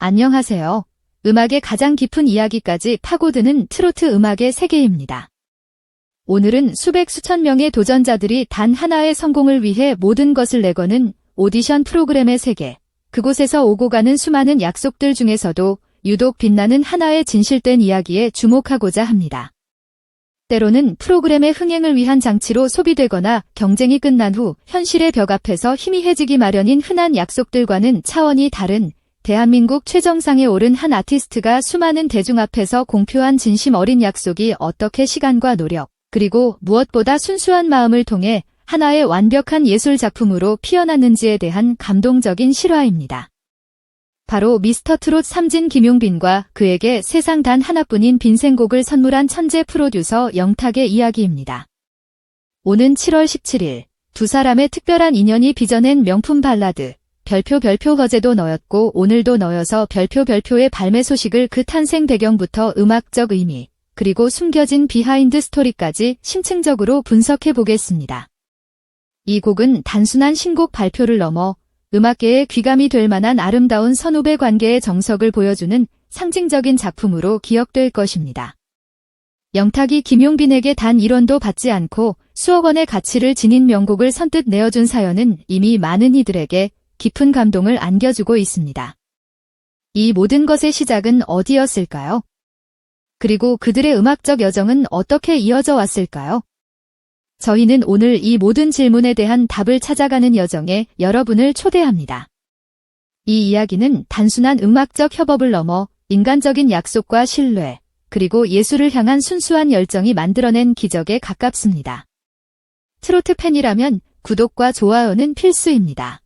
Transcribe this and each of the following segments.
안녕하세요. 음악의 가장 깊은 이야기까지 파고드는 트로트 음악의 세계입니다. 오늘은 수백 수천 명의 도전자들이 단 하나의 성공을 위해 모든 것을 내거는 오디션 프로그램의 세계, 그곳에서 오고 가는 수많은 약속들 중에서도 유독 빛나는 하나의 진실된 이야기에 주목하고자 합니다. 때로는 프로그램의 흥행을 위한 장치로 소비되거나 경쟁이 끝난 후 현실의 벽 앞에서 희미해지기 마련인 흔한 약속들과는 차원이 다른 대한민국 최정상에 오른 한 아티스트가 수많은 대중 앞에서 공표한 진심 어린 약속이 어떻게 시간과 노력, 그리고 무엇보다 순수한 마음을 통해 하나의 완벽한 예술 작품으로 피어났는지에 대한 감동적인 실화입니다. 바로 미스터트롯 3진 김용빈과 그에게 세상 단 하나뿐인 빈생곡을 선물한 천재 프로듀서 영탁의 이야기입니다. 오는 7월 17일 두 사람의 특별한 인연이 빚어낸 명품 발라드 별표 어제도 너였고 오늘도 너여서 별표의 발매 소식을 그 탄생 배경부터 음악적 의미, 그리고 숨겨진 비하인드 스토리까지 심층적으로 분석해 보겠습니다. 이 곡은 단순한 신곡 발표를 넘어 음악계에 귀감이 될 만한 아름다운 선후배 관계의 정석을 보여주는 상징적인 작품으로 기억될 것입니다. 영탁이 김용빈에게 단 1원도 받지 않고 수억 원의 가치를 지닌 명곡을 선뜻 내어준 사연은 이미 많은 이들에게 깊은 감동을 안겨주고 있습니다. 이 모든 것의 시작은 어디였을까요? 그리고 그들의 음악적 여정은 어떻게 이어져 왔을까요? 저희는 오늘 이 모든 질문에 대한 답을 찾아가는 여정에 여러분을 초대합니다. 이 이야기는 단순한 음악적 협업을 넘어 인간적인 약속과 신뢰, 그리고 예술을 향한 순수한 열정이 만들어낸 기적에 가깝습니다. 트로트 팬이라면 구독과 좋아요는 필수입니다.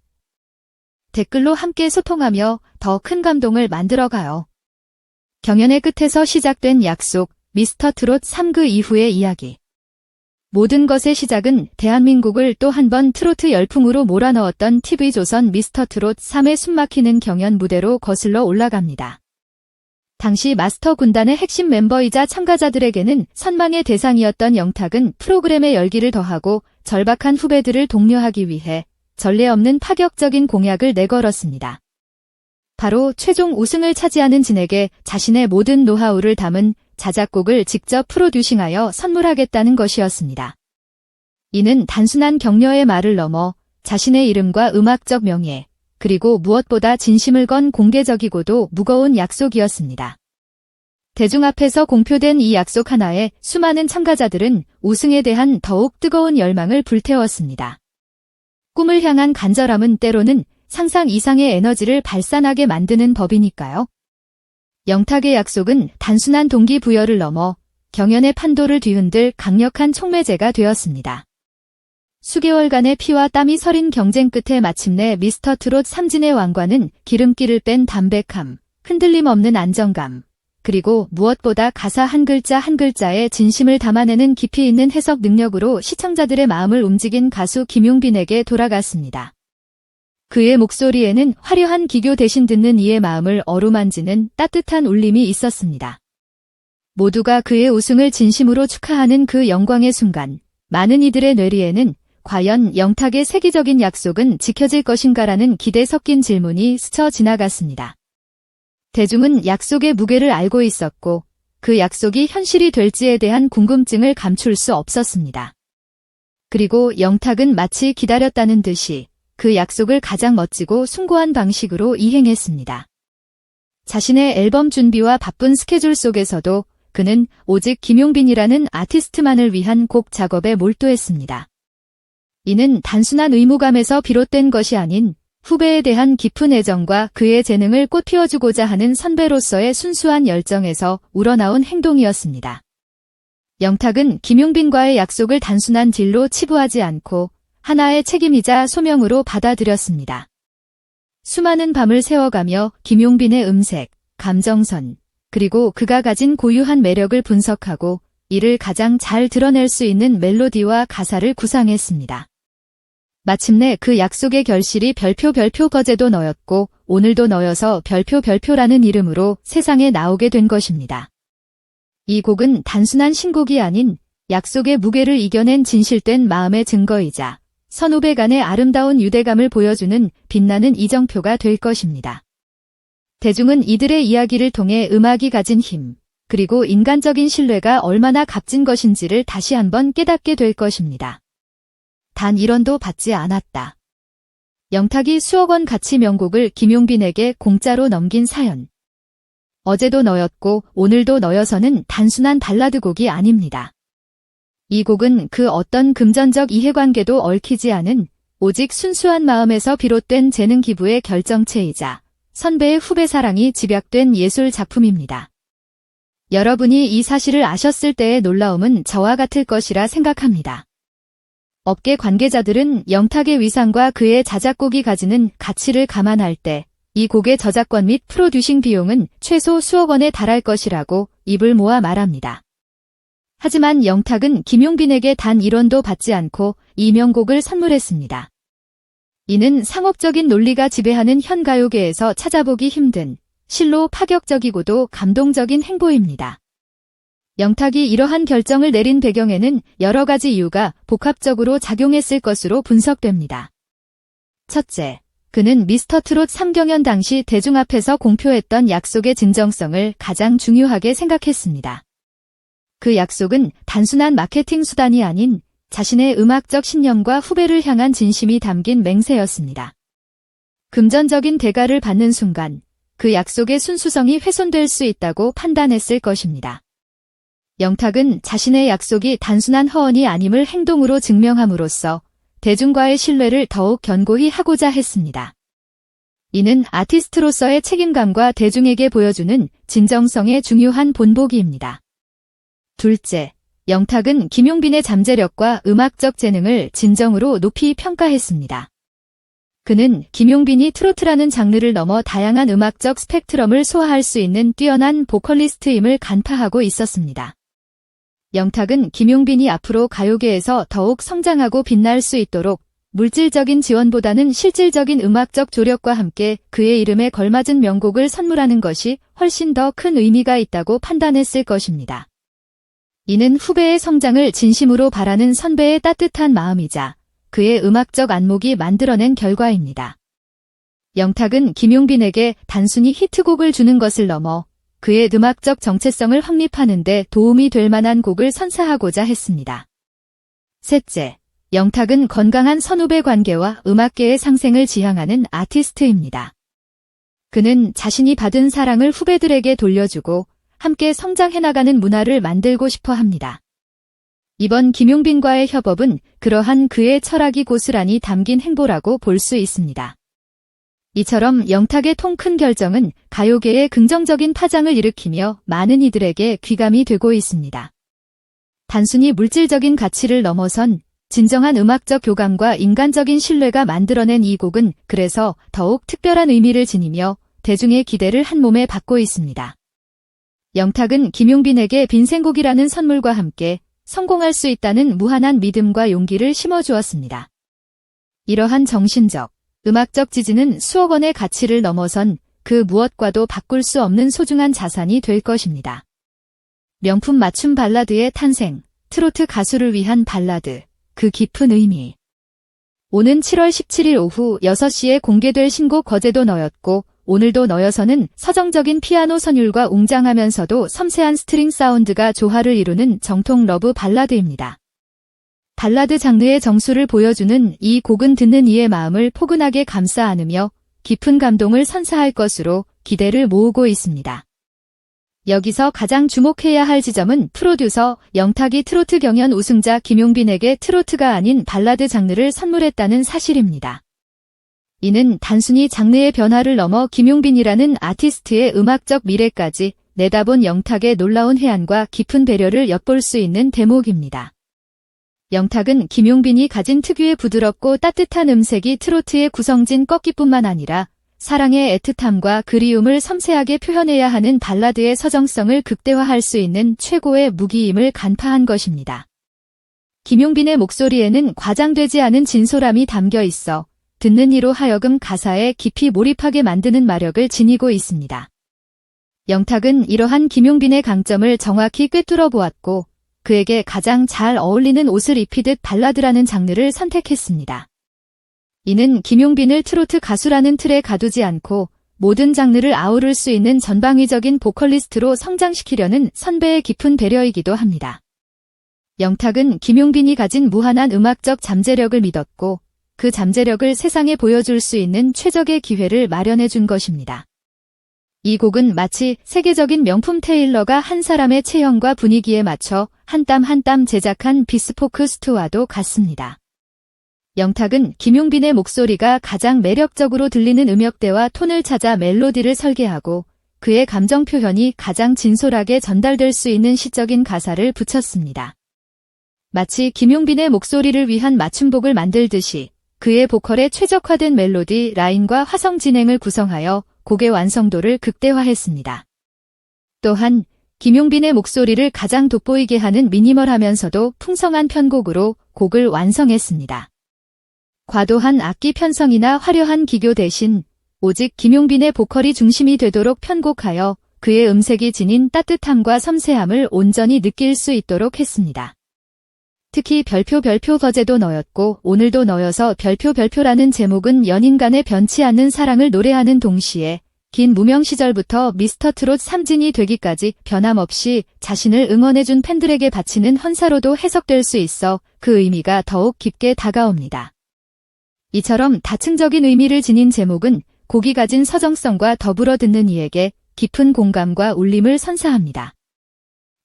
댓글로 함께 소통하며 더 큰 감동을 만들어가요. 경연의 끝에서 시작된 약속, 미스터트롯 3그 이후의 이야기. 모든 것의 시작은 대한민국을 또 한 번 트로트 열풍으로 몰아넣었던 TV조선 미스터트롯 3의 숨막히는 경연 무대로 거슬러 올라갑니다. 당시 마스터 군단의 핵심 멤버이자 참가자들에게는 선망의 대상이었던 영탁은 프로그램의 열기를 더하고 절박한 후배들을 독려하기 위해 전례 없는 파격적인 공약을 내걸었습니다. 바로 최종 우승을 차지하는 진에게 자신의 모든 노하우를 담은 자작곡을 직접 프로듀싱하여 선물하겠다는 것이었습니다. 이는 단순한 격려의 말을 넘어 자신의 이름과 음악적 명예, 그리고 무엇보다 진심을 건 공개적이고도 무거운 약속이었습니다. 대중 앞에서 공표된 이 약속 하나에 수많은 참가자들은 우승에 대한 더욱 뜨거운 열망을 불태웠습니다. 꿈을 향한 간절함은 때로는 상상 이상의 에너지를 발산하게 만드는 법이니까요. 영탁의 약속은 단순한 동기부여를 넘어 경연의 판도를 뒤흔들 강력한 촉매제가 되었습니다. 수개월간의 피와 땀이 서린 경쟁 끝에 마침내 미스터트롯 3진의 왕관은 기름기를 뺀 담백함, 흔들림 없는 안정감, 그리고 무엇보다 가사 한 글자 한 글자에 진심을 담아내는 깊이 있는 해석 능력으로 시청자들의 마음을 움직인 가수 김용빈에게 돌아갔습니다. 그의 목소리에는 화려한 기교 대신 듣는 이의 마음을 어루만지는 따뜻한 울림이 있었습니다. 모두가 그의 우승을 진심으로 축하하는 그 영광의 순간, 많은 이들의 뇌리에는 과연 영탁의 세계적인 약속은 지켜질 것인가라는 기대 섞인 질문이 스쳐 지나갔습니다. 대중은 약속의 무게를 알고 있었고 그 약속이 현실이 될지에 대한 궁금증을 감출 수 없었습니다. 그리고 영탁은 마치 기다렸다는 듯이 그 약속을 가장 멋지고 숭고한 방식으로 이행했습니다. 자신의 앨범 준비와 바쁜 스케줄 속에서도 그는 오직 김용빈이라는 아티스트만을 위한 곡 작업에 몰두했습니다. 이는 단순한 의무감에서 비롯된 것이 아닌 후배에 대한 깊은 애정과 그의 재능을 꽃피워주고자 하는 선배로서의 순수한 열정에서 우러나온 행동이었습니다. 영탁은 김용빈과의 약속을 단순한 딜로 치부하지 않고 하나의 책임이자 소명으로 받아들였습니다. 수많은 밤을 새워가며 김용빈의 음색, 감정선, 그리고 그가 가진 고유한 매력을 분석하고 이를 가장 잘 드러낼 수 있는 멜로디와 가사를 구상했습니다. 마침내 그 약속의 결실이 별표 어제도 너였고 오늘도 너여서 별표라는 이름으로 세상에 나오게 된 것입니다. 이 곡은 단순한 신곡이 아닌 약속의 무게를 이겨낸 진실된 마음의 증거이자 선후배 간의 아름다운 유대감을 보여주는 빛나는 이정표가 될 것입니다. 대중은 이들의 이야기를 통해 음악이 가진 힘, 그리고 인간적인 신뢰가 얼마나 값진 것인지를 다시 한번 깨닫게 될 것입니다. 단 1원도 받지 않았다. 영탁이 수억 원 가치 명곡을 김용빈에게 공짜로 넘긴 사연. 어제도 너였고 오늘도 너여서는 단순한 발라드 곡이 아닙니다. 이 곡은 그 어떤 금전적 이해관계도 얽히지 않은 오직 순수한 마음에서 비롯된 재능 기부의 결정체이자 선배의 후배 사랑이 집약된 예술 작품입니다. 여러분이 이 사실을 아셨을 때의 놀라움은 저와 같을 것이라 생각합니다. 업계 관계자들은 영탁의 위상과 그의 자작곡이 가지는 가치를 감안할 때 이 곡의 저작권 및 프로듀싱 비용은 최소 수억 원에 달할 것이라고 입을 모아 말합니다. 하지만 영탁은 김용빈에게 단 1원도 받지 않고 이 명곡을 선물했습니다. 이는 상업적인 논리가 지배하는 현 가요계에서 찾아보기 힘든 실로 파격적이고도 감동적인 행보입니다. 영탁이 이러한 결정을 내린 배경에는 여러 가지 이유가 복합적으로 작용했을 것으로 분석됩니다. 첫째, 그는 미스터트롯 3경연 당시 대중 앞에서 공표했던 약속의 진정성을 가장 중요하게 생각했습니다. 그 약속은 단순한 마케팅 수단이 아닌 자신의 음악적 신념과 후배를 향한 진심이 담긴 맹세였습니다. 금전적인 대가를 받는 순간 그 약속의 순수성이 훼손될 수 있다고 판단했을 것입니다. 영탁은 자신의 약속이 단순한 허언이 아님을 행동으로 증명함으로써 대중과의 신뢰를 더욱 견고히 하고자 했습니다. 이는 아티스트로서의 책임감과 대중에게 보여주는 진정성의 중요한 본보기입니다. 둘째, 영탁은 김용빈의 잠재력과 음악적 재능을 진정으로 높이 평가했습니다. 그는 김용빈이 트로트라는 장르를 넘어 다양한 음악적 스펙트럼을 소화할 수 있는 뛰어난 보컬리스트임을 간파하고 있었습니다. 영탁은 김용빈이 앞으로 가요계에서 더욱 성장하고 빛날 수 있도록 물질적인 지원보다는 실질적인 음악적 조력과 함께 그의 이름에 걸맞은 명곡을 선물하는 것이 훨씬 더 큰 의미가 있다고 판단했을 것입니다. 이는 후배의 성장을 진심으로 바라는 선배의 따뜻한 마음이자 그의 음악적 안목이 만들어낸 결과입니다. 영탁은 김용빈에게 단순히 히트곡을 주는 것을 넘어 그의 음악적 정체성을 확립하는 데 도움이 될 만한 곡을 선사하고자 했습니다. 셋째, 영탁은 건강한 선후배 관계와 음악계의 상생을 지향하는 아티스트입니다. 그는 자신이 받은 사랑을 후배들에게 돌려주고 함께 성장해나가는 문화를 만들고 싶어 합니다. 이번 김용빈과의 협업은 그러한 그의 철학이 고스란히 담긴 행보라고 볼 수 있습니다. 이처럼 영탁의 통 큰 결정은 가요계에 긍정적인 파장을 일으키며 많은 이들에게 귀감이 되고 있습니다. 단순히 물질적인 가치를 넘어선 진정한 음악적 교감과 인간적인 신뢰가 만들어낸 이 곡은 그래서 더욱 특별한 의미를 지니며 대중의 기대를 한몸에 받고 있습니다. 영탁은 김용빈에게 빈생곡이라는 선물과 함께 성공할 수 있다는 무한한 믿음과 용기를 심어주었습니다. 이러한 정신적, 음악적 지지는 수억 원의 가치를 넘어선 그 무엇과도 바꿀 수 없는 소중한 자산이 될 것입니다. 명품 맞춤 발라드의 탄생, 트로트 가수를 위한 발라드, 그 깊은 의미. 오는 7월 17일 오후 6시에 공개될 신곡 어제도 너였고 오늘도 너여서는 서정적인 피아노 선율과 웅장하면서도 섬세한 스트링 사운드가 조화를 이루는 정통 러브 발라드입니다. 발라드 장르의 정수를 보여주는 이 곡은 듣는 이의 마음을 포근하게 감싸 안으며 깊은 감동을 선사할 것으로 기대를 모으고 있습니다. 여기서 가장 주목해야 할 지점은 프로듀서 영탁이 트로트 경연 우승자 김용빈에게 트로트가 아닌 발라드 장르를 선물했다는 사실입니다. 이는 단순히 장르의 변화를 넘어 김용빈이라는 아티스트의 음악적 미래까지 내다본 영탁의 놀라운 해안과 깊은 배려를 엿볼 수 있는 대목입니다. 영탁은 김용빈이 가진 특유의 부드럽고 따뜻한 음색이 트로트의 구성진 꺾기뿐만 아니라 사랑의 애틋함과 그리움을 섬세하게 표현해야 하는 발라드의 서정성을 극대화할 수 있는 최고의 무기임을 간파한 것입니다. 김용빈의 목소리에는 과장되지 않은 진솔함이 담겨 있어 듣는 이로 하여금 가사에 깊이 몰입하게 만드는 마력을 지니고 있습니다. 영탁은 이러한 김용빈의 강점을 정확히 꿰뚫어 보았고 그에게 가장 잘 어울리는 옷을 입히듯 발라드라는 장르를 선택했습니다. 이는 김용빈을 트로트 가수라는 틀에 가두지 않고 모든 장르를 아우를 수 있는 전방위적인 보컬리스트로 성장시키려는 선배의 깊은 배려이기도 합니다. 영탁은 김용빈이 가진 무한한 음악적 잠재력을 믿었고 그 잠재력을 세상에 보여줄 수 있는 최적의 기회를 마련해 준 것입니다. 이 곡은 마치 세계적인 명품 테일러가 한 사람의 체형과 분위기에 맞춰 한 땀 한 땀 제작한 비스포크 수트와도 같습니다. 영탁은 김용빈의 목소리가 가장 매력적으로 들리는 음역대와 톤을 찾아 멜로디를 설계하고 그의 감정 표현이 가장 진솔하게 전달될 수 있는 시적인 가사를 붙였습니다. 마치 김용빈의 목소리를 위한 맞춤곡을 만들듯이 그의 보컬에 최적화된 멜로디, 라인과 화성 진행을 구성하여 곡의 완성도를 극대화했습니다. 또한 김용빈의 목소리를 가장 돋보이게 하는 미니멀하면서도 풍성한 편곡으로 곡을 완성했습니다. 과도한 악기 편성이나 화려한 기교 대신 오직 김용빈의 보컬이 중심이 되도록 편곡하여 그의 음색이 지닌 따뜻함과 섬세함을 온전히 느낄 수 있도록 했습니다. 특히 별표 거제도 너였고 오늘도 너여서 별표라는 제목은 연인 간의 변치 않는 사랑을 노래하는 동시에 긴 무명 시절부터 미스터트롯 3진이 되기까지 변함없이 자신을 응원해준 팬들에게 바치는 헌사로도 해석될 수 있어 그 의미가 더욱 깊게 다가옵니다. 이처럼 다층적인 의미를 지닌 제목은 곡이 가진 서정성과 더불어 듣는 이에게 깊은 공감과 울림을 선사합니다.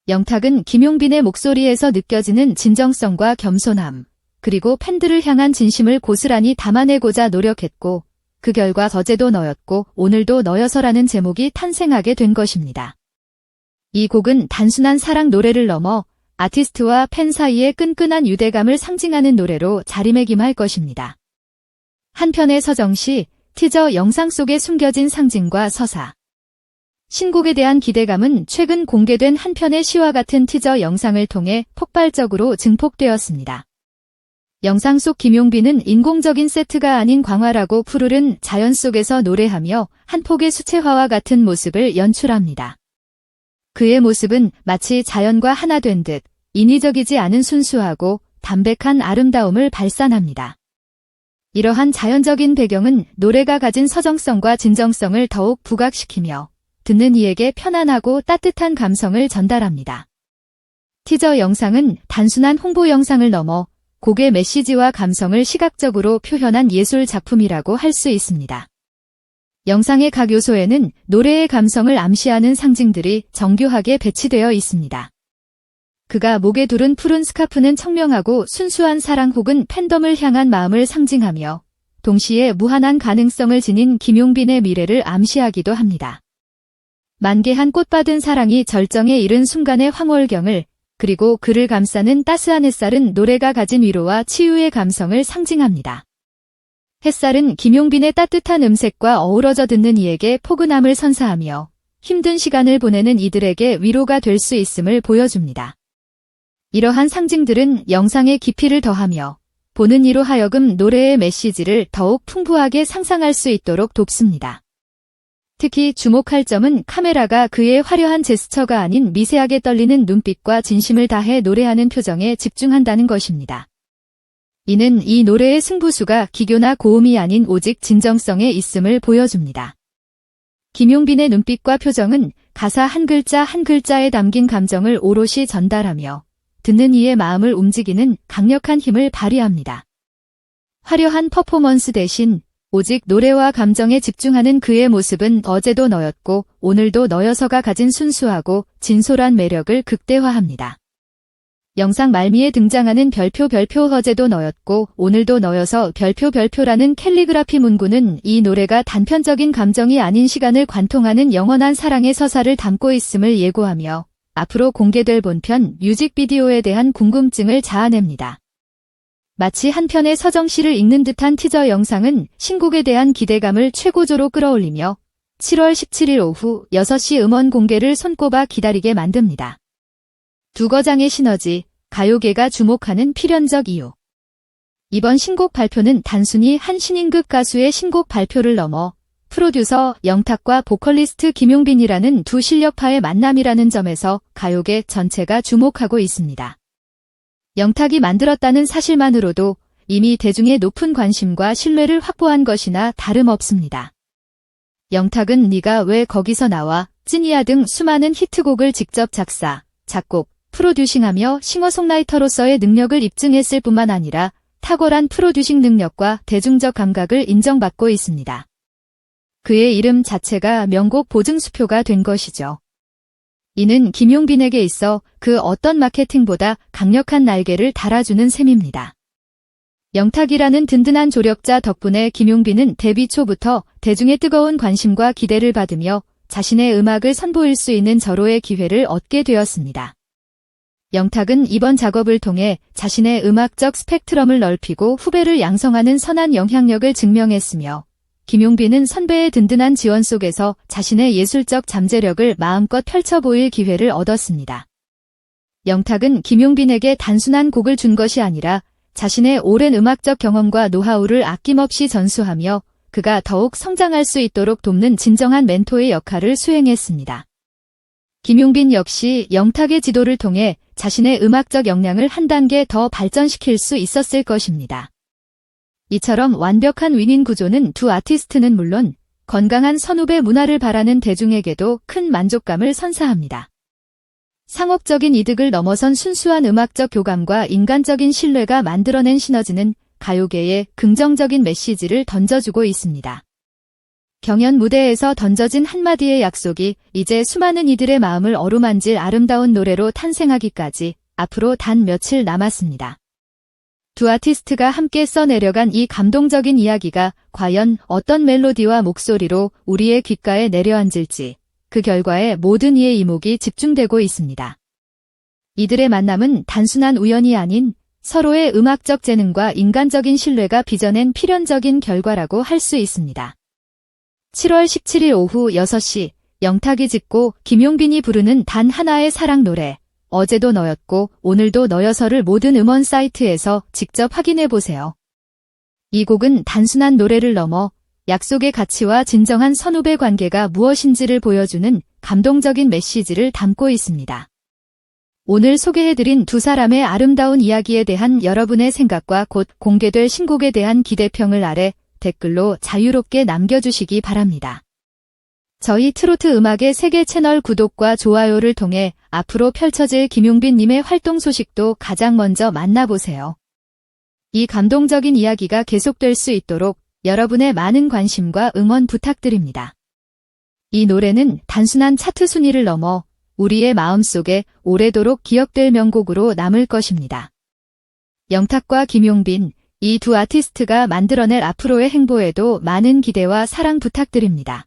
영탁은 김용빈의 목소리에서 느껴지는 진정성과 겸손함, 그리고 팬들을 향한 진심을 고스란히 담아내고자 노력했고 그 결과 어제도 너였고 오늘도 너여서라는 제목이 탄생하게 된 것입니다. 이 곡은 단순한 사랑 노래를 넘어 아티스트와 팬 사이의 끈끈한 유대감을 상징하는 노래로 자리매김할 것입니다. 한편의 서정시, 티저 영상 속에 숨겨진 상징과 서사. 신곡에 대한 기대감은 최근 공개된 한 편의 시와 같은 티저 영상을 통해 폭발적으로 증폭되었습니다. 영상 속 김용빈은 인공적인 세트가 아닌 광활하고 푸르른 자연 속에서 노래하며 한 폭의 수채화와 같은 모습을 연출합니다. 그의 모습은 마치 자연과 하나 된 듯 인위적이지 않은 순수하고 담백한 아름다움을 발산합니다. 이러한 자연적인 배경은 노래가 가진 서정성과 진정성을 더욱 부각시키며 듣는 이에게 편안하고 따뜻한 감성을 전달합니다. 티저 영상은 단순한 홍보 영상을 넘어 곡의 메시지와 감성을 시각적으로 표현한 예술 작품이라고 할 수 있습니다. 영상의 각 요소에는 노래의 감성을 암시하는 상징들이 정교하게 배치되어 있습니다. 그가 목에 두른 푸른 스카프는 청명하고 순수한 사랑 혹은 팬덤을 향한 마음을 상징하며 동시에 무한한 가능성을 지닌 김용빈의 미래를 암시하기도 합니다. 만개한 꽃받은 사랑이 절정에 이른 순간의 황홀경을, 그리고 그를 감싸는 따스한 햇살은 노래가 가진 위로와 치유의 감성을 상징합니다. 햇살은 김용빈의 따뜻한 음색과 어우러져 듣는 이에게 포근함을 선사하며 힘든 시간을 보내는 이들에게 위로가 될 수 있음을 보여줍니다. 이러한 상징들은 영상의 깊이를 더하며 보는 이로 하여금 노래의 메시지를 더욱 풍부하게 상상할 수 있도록 돕습니다. 특히 주목할 점은 카메라가 그의 화려한 제스처가 아닌 미세하게 떨리는 눈빛과 진심을 다해 노래하는 표정에 집중한다는 것입니다. 이는 이 노래의 승부수가 기교나 고음이 아닌 오직 진정성에 있음을 보여줍니다. 김용빈의 눈빛과 표정은 가사 한 글자 한 글자에 담긴 감정을 오롯이 전달하며 듣는 이의 마음을 움직이는 강력한 힘을 발휘합니다. 화려한 퍼포먼스 대신 오직 노래와 감정에 집중하는 그의 모습은 어제도 너였고 오늘도 너여서가 가진 순수하고 진솔한 매력을 극대화합니다. 영상 말미에 등장하는 별표 어제도 너였고 오늘도 너여서 별표라는 캘리그라피 문구는 이 노래가 단편적인 감정이 아닌 시간을 관통하는 영원한 사랑의 서사를 담고 있음을 예고하며 앞으로 공개될 본편 뮤직비디오에 대한 궁금증을 자아냅니다. 마치 한 편의 서정시를 읽는 듯한 티저 영상은 신곡에 대한 기대감을 최고조로 끌어올리며 7월 17일 오후 6시 음원 공개를 손꼽아 기다리게 만듭니다. 두 거장의 시너지, 가요계가 주목하는 필연적 이유. 이번 신곡 발표는 단순히 한 신인급 가수의 신곡 발표를 넘어 프로듀서 영탁과 보컬리스트 김용빈이라는 두 실력파의 만남이라는 점에서 가요계 전체가 주목하고 있습니다. 영탁이 만들었다는 사실만으로도 이미 대중의 높은 관심과 신뢰를 확보한 것이나 다름없습니다. 영탁은 네가 왜 거기서 나와, 찐이야 등 수많은 히트곡을 직접 작사, 작곡, 프로듀싱하며 싱어송라이터로서의 능력을 입증했을 뿐만 아니라 탁월한 프로듀싱 능력과 대중적 감각을 인정받고 있습니다. 그의 이름 자체가 명곡 보증수표가 된 것이죠. 이는 김용빈에게 있어 그 어떤 마케팅보다 강력한 날개를 달아주는 셈입니다. 영탁이라는 든든한 조력자 덕분에 김용빈은 데뷔 초부터 대중의 뜨거운 관심과 기대를 받으며 자신의 음악을 선보일 수 있는 절호의 기회를 얻게 되었습니다. 영탁은 이번 작업을 통해 자신의 음악적 스펙트럼을 넓히고 후배를 양성하는 선한 영향력을 증명했으며 김용빈은 선배의 든든한 지원 속에서 자신의 예술적 잠재력을 마음껏 펼쳐 보일 기회를 얻었습니다. 영탁은 김용빈에게 단순한 곡을 준 것이 아니라 자신의 오랜 음악적 경험과 노하우를 아낌없이 전수하며 그가 더욱 성장할 수 있도록 돕는 진정한 멘토의 역할을 수행했습니다. 김용빈 역시 영탁의 지도를 통해 자신의 음악적 역량을 한 단계 더 발전시킬 수 있었을 것입니다. 이처럼 완벽한 윈윈 구조는 두 아티스트는 물론 건강한 선후배 문화를 바라는 대중에게도 큰 만족감을 선사합니다. 상업적인 이득을 넘어선 순수한 음악적 교감과 인간적인 신뢰가 만들어낸 시너지는 가요계에 긍정적인 메시지를 던져주고 있습니다. 경연 무대에서 던져진 한마디의 약속이 이제 수많은 이들의 마음을 어루만질 아름다운 노래로 탄생하기까지 앞으로 단 며칠 남았습니다. 두 아티스트가 함께 써내려간 이 감동적인 이야기가 과연 어떤 멜로디와 목소리로 우리의 귓가에 내려앉을지 그 결과에 모든 이의 이목이 집중되고 있습니다. 이들의 만남은 단순한 우연이 아닌 서로의 음악적 재능과 인간적인 신뢰가 빚어낸 필연적인 결과라고 할 수 있습니다. 7월 17일 오후 6시 영탁이 짓고 김용빈이 부르는 단 하나의 사랑 노래 어제도 너였고 오늘도 너여서를 모든 음원 사이트에서 직접 확인해보세요. 이 곡은 단순한 노래를 넘어 약속의 가치와 진정한 선후배 관계가 무엇인지를 보여주는 감동적인 메시지를 담고 있습니다. 오늘 소개해드린 두 사람의 아름다운 이야기에 대한 여러분의 생각과 곧 공개될 신곡에 대한 기대평을 아래 댓글로 자유롭게 남겨주시기 바랍니다. 저희 트로트 음악의 세계 채널 구독과 좋아요를 통해 앞으로 펼쳐질 김용빈님의 활동 소식도 가장 먼저 만나보세요. 이 감동적인 이야기가 계속될 수 있도록 여러분의 많은 관심과 응원 부탁드립니다. 이 노래는 단순한 차트 순위를 넘어 우리의 마음속에 오래도록 기억될 명곡으로 남을 것입니다. 영탁과 김용빈, 이 두 아티스트가 만들어낼 앞으로의 행보에도 많은 기대와 사랑 부탁드립니다.